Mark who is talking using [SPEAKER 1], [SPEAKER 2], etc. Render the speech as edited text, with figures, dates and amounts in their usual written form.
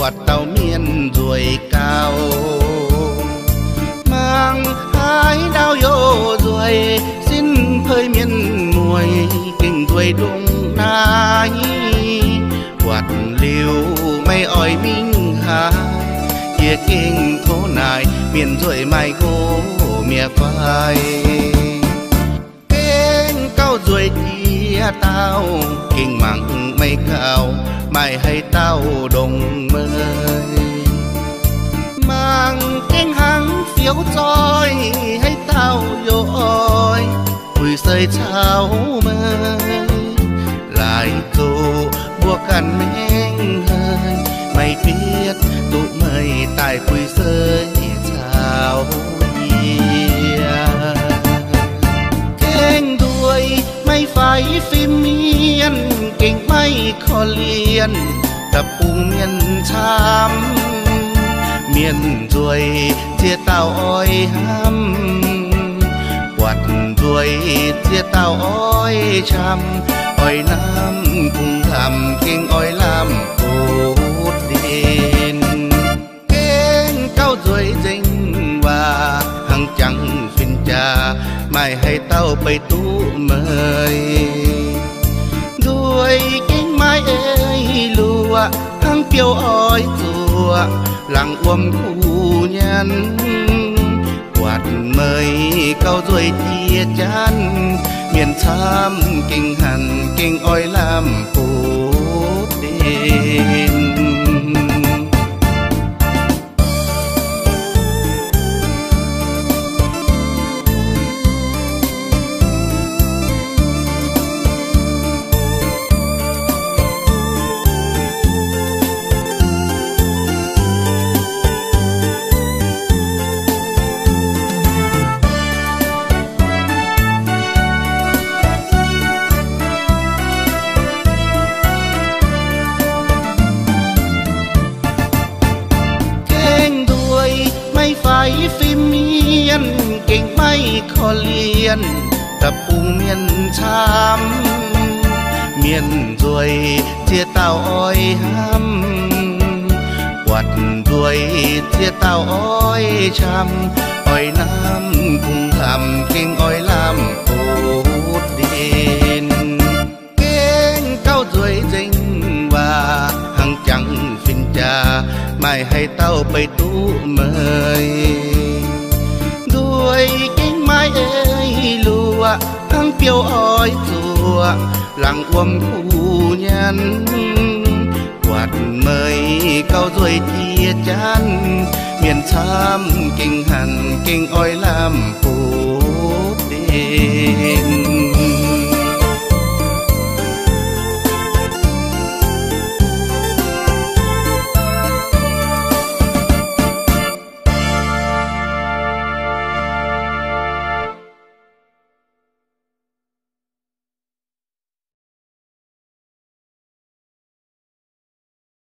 [SPEAKER 1] quạt tàu miền ruồi cao mang hai đao vô ruồi xin phơi miền muối kinh ruồi đung nai quạt liều mây ỏi minh hà chia kinh thố nài miền ruồi mai gỗ mía phai kinh cao ruồi chia tao kinh mặn mây cao mai hay tao đồng mơi mang kinh hăng phiếu trôi hay tao vô ôi vui sơi cháo mơi lại dù buộc ăn mênh hơi mày biết tụ mây tại vui sơi cháo kinh đuôi mây phải phim miên kinh mây khó liền tập cùng miền tham miền ruồi chia tao oi ham quạt ruồi chia tao oi chăm oi nam cùng làm kinh oi làm cốt đền kinh cao ruồi dinh và hàng chẳng phiền trà mai hay tao bay tú mời ruồi kinh mai ơi lùa hàng kiều oi rùa làng khu nhân quạt mời cao ruồi chia chán miền tham kinh hẳn kinh oi làm cốt đền phải phim miên kinh mây khó liền tập cùng miền tham miền ruồi chia tao oi ham quạt ruồi chia tao oi chăm oi nam cùng làm kinh oi làm cốt đền kinh cao ruồi dinh và hàng chẳng phiền trà mai hay tao bay tú mời đuôi kinh mai ơi lùa hàng piêu oi rùa làng khu nhân quạt mời cao ruồi chia chán miền tham kinh hẳn kinh oi làm cốt đền